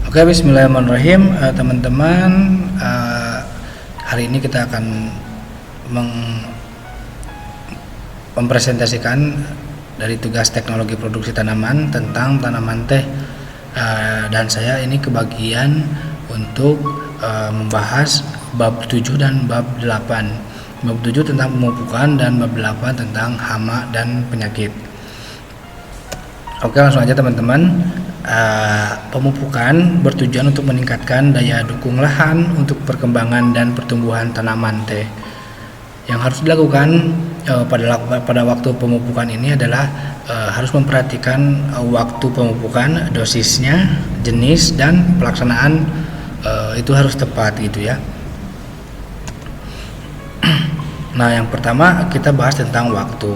Oke, bismillahirrahmanirrahim. Teman-teman, hari ini kita akan mempresentasikan dari tugas teknologi produksi tanaman tentang tanaman teh, dan saya ini kebagian untuk membahas bab 7 dan bab 8. Bab 7 tentang pemupukan dan bab 8 tentang hama dan penyakit. Oke, langsung aja teman-teman. Pemupukan bertujuan untuk meningkatkan daya dukung lahan untuk perkembangan dan pertumbuhan tanaman teh. Yang harus dilakukan pada waktu pemupukan ini adalah harus memperhatikan waktu pemupukan, dosisnya, jenis, dan pelaksanaan itu harus tepat gitu ya. Nah, yang pertama kita bahas tentang waktu.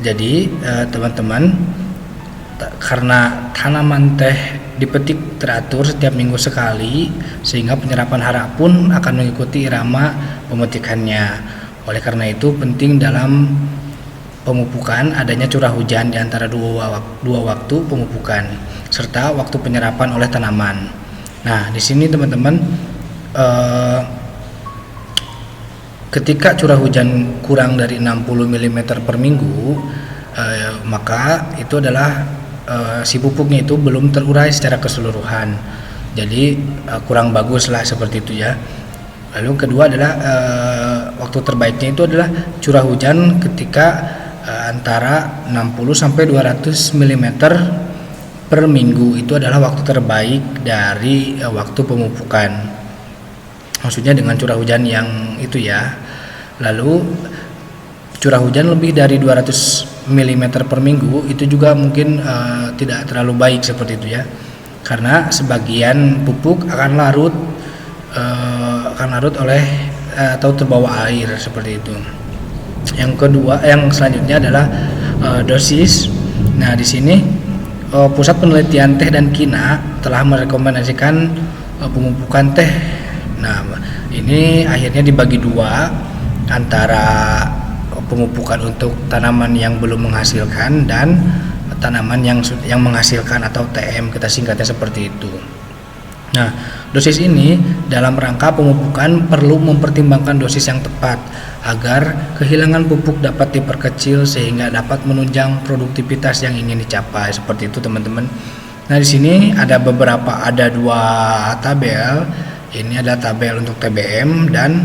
Jadi teman-teman, karena tanaman teh dipetik teratur setiap minggu sekali, sehingga penyerapan hara pun akan mengikuti irama pemetikannya. Oleh karena itu penting dalam pemupukan adanya curah hujan di antara dua waktu pemupukan serta waktu penyerapan oleh tanaman. Nah, di sini teman-teman, ketika curah hujan kurang dari 60 mm per minggu, maka itu adalah si pupuknya itu belum terurai secara keseluruhan, jadi kurang bagus lah seperti itu ya. Lalu kedua adalah waktu terbaiknya itu adalah curah hujan ketika antara 60 sampai 200 mm per minggu. Itu adalah waktu terbaik dari waktu pemupukan, maksudnya dengan curah hujan yang itu ya. Lalu curah hujan lebih dari 200 mm per minggu itu juga mungkin tidak terlalu baik seperti itu ya, karena sebagian pupuk akan larut oleh atau terbawa air seperti itu. Yang selanjutnya adalah dosis. Nah, di sini Pusat Penelitian Teh dan Kina telah merekomendasikan pemupukan teh. Nah, ini akhirnya dibagi dua, antara pemupukan untuk tanaman yang belum menghasilkan dan tanaman yang menghasilkan atau TM, kita singkatnya seperti itu. Nah, dosis ini dalam rangka pemupukan perlu mempertimbangkan dosis yang tepat agar kehilangan pupuk dapat diperkecil sehingga dapat menunjang produktivitas yang ingin dicapai, seperti itu teman-teman. Nah, di sini ada dua tabel. Ini ada tabel untuk TBM dan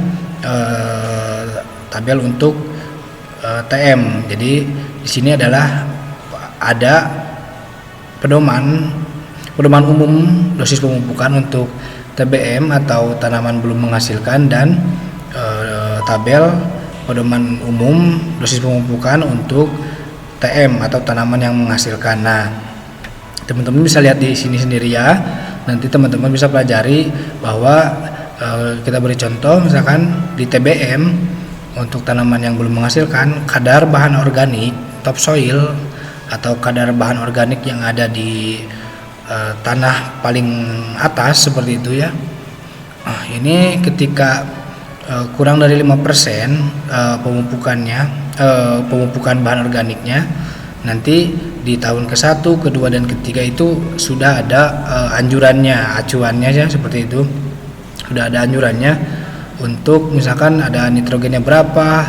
tabel untuk TM. Jadi di sini adalah ada pedoman umum dosis pemupukan untuk TBM atau tanaman belum menghasilkan, dan tabel pedoman umum dosis pemupukan untuk TM atau tanaman yang menghasilkan. Nah, teman-teman bisa lihat di sini sendiri ya. Nanti teman-teman bisa pelajari bahwa kita beri contoh, misalkan di TBM untuk tanaman yang belum menghasilkan, kadar bahan organik topsoil atau kadar bahan organik yang ada di tanah paling atas seperti itu ya. Ini ketika kurang dari 5% pemupukan bahan organiknya, nanti di tahun ke-1, ke-2, dan ke-3 itu sudah ada acuannya ya, seperti itu. Sudah ada anjurannya untuk misalkan ada nitrogennya berapa,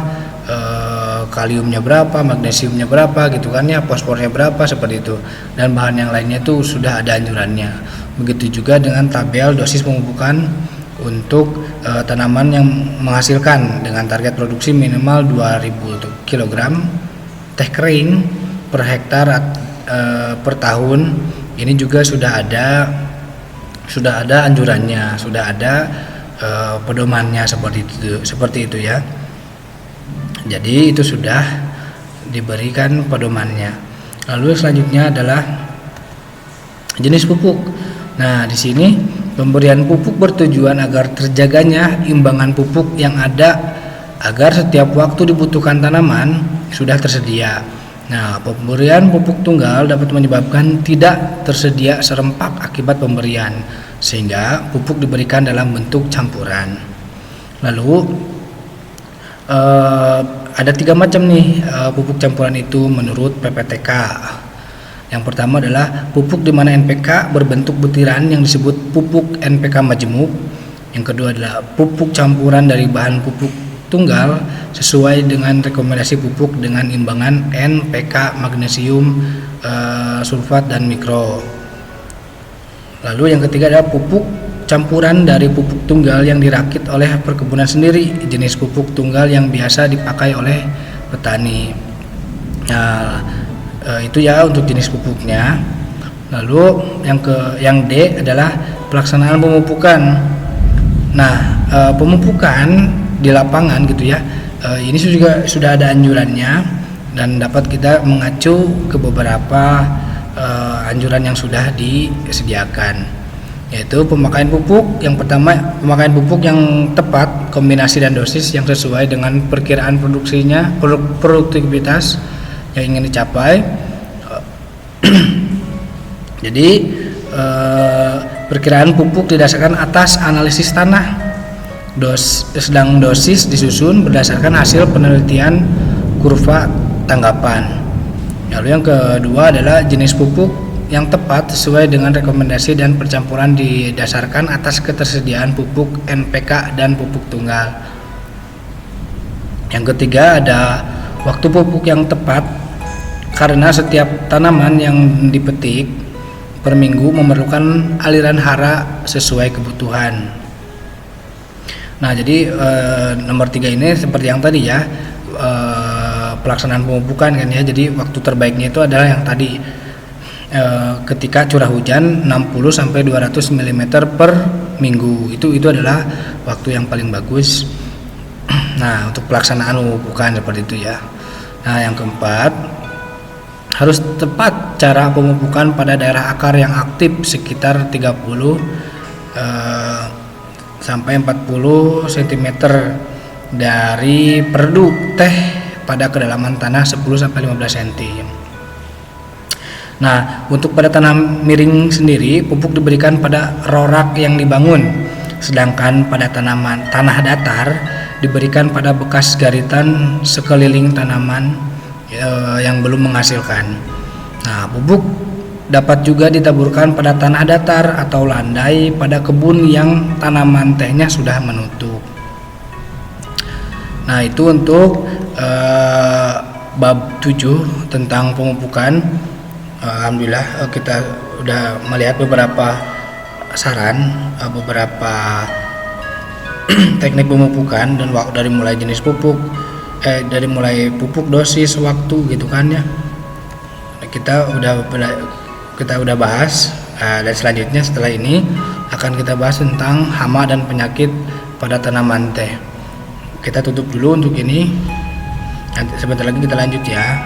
kaliumnya berapa, magnesiumnya berapa gitu kan ya, fosfornya berapa, seperti itu, dan bahan yang lainnya itu sudah ada anjurannya. Begitu juga dengan tabel dosis pemupukan untuk tanaman yang menghasilkan dengan target produksi minimal 2000 kg teh kering per hektar per tahun. Ini juga sudah ada anjurannya, sudah ada pedomannya, seperti itu ya. Jadi itu sudah diberikan pedomannya. Lalu selanjutnya adalah jenis pupuk. Nah, di sini pemberian pupuk bertujuan agar terjaganya imbangan pupuk yang ada, agar setiap waktu dibutuhkan tanaman sudah tersedia. Nah, pemberian pupuk tunggal dapat menyebabkan tidak tersedia serempak akibat pemberian, sehingga pupuk diberikan dalam bentuk campuran. Lalu ada 3 macam nih pupuk campuran itu menurut PPTK. Yang pertama adalah pupuk di mana NPK berbentuk butiran yang disebut pupuk NPK majemuk. Yang kedua adalah pupuk campuran dari bahan pupuk tunggal sesuai dengan rekomendasi pupuk dengan imbangan NPK, magnesium, sulfat dan mikro. Lalu yang ketiga adalah pupuk campuran dari pupuk tunggal yang dirakit oleh perkebunan sendiri, jenis pupuk tunggal yang biasa dipakai oleh petani. Nah, itu ya untuk jenis pupuknya. Lalu yang D adalah pelaksanaan pemupukan. Nah, pemupukan di lapangan gitu ya, ini juga sudah ada anjurannya dan dapat kita mengacu ke beberapa anjuran yang sudah disediakan, yaitu pemakaian pupuk. Yang pertama, pemakaian pupuk yang tepat, kombinasi dan dosis yang sesuai dengan perkiraan produksinya, produktivitas yang ingin dicapai. Jadi perkiraan pupuk didasarkan atas analisis tanah, sedang dosis disusun berdasarkan hasil penelitian kurva tanggapan. Lalu yang kedua adalah jenis pupuk yang tepat sesuai dengan rekomendasi dan percampuran didasarkan atas ketersediaan pupuk NPK dan pupuk tunggal. Yang ketiga ada waktu pupuk yang tepat, karena setiap tanaman yang dipetik per minggu memerlukan aliran hara sesuai kebutuhan. Nah, jadi nomor 3 ini seperti yang tadi ya, pelaksanaan pemupukan kan ya. Jadi waktu terbaiknya itu adalah yang tadi, ketika curah hujan 60 sampai 200 mm per minggu. Itu adalah waktu yang paling bagus. Nah, untuk pelaksanaan pemupukan seperti itu ya. Nah, yang keempat, harus tepat cara pemupukan pada daerah akar yang aktif sekitar 30 sampai 40 cm dari perdu teh pada kedalaman tanah 10 sampai 15 cm. Nah, untuk pada tanah miring sendiri, pupuk diberikan pada rorak yang dibangun, sedangkan pada tanah datar diberikan pada bekas garitan sekeliling tanaman yang belum menghasilkan. Nah, pupuk dapat juga ditaburkan pada tanah datar atau landai pada kebun yang tanaman tehnya sudah menutup. Nah, itu untuk bab 7 tentang pemupukan. Alhamdulillah kita udah melihat beberapa saran, beberapa teknik pemupukan dan dari mulai jenis pupuk, dari mulai pupuk, dosis, waktu gitu kan ya. Kita udah bahas, dan selanjutnya setelah ini akan kita bahas tentang hama dan penyakit pada tanaman teh. Kita tutup dulu untuk ini. Nanti sebentar lagi kita lanjut ya.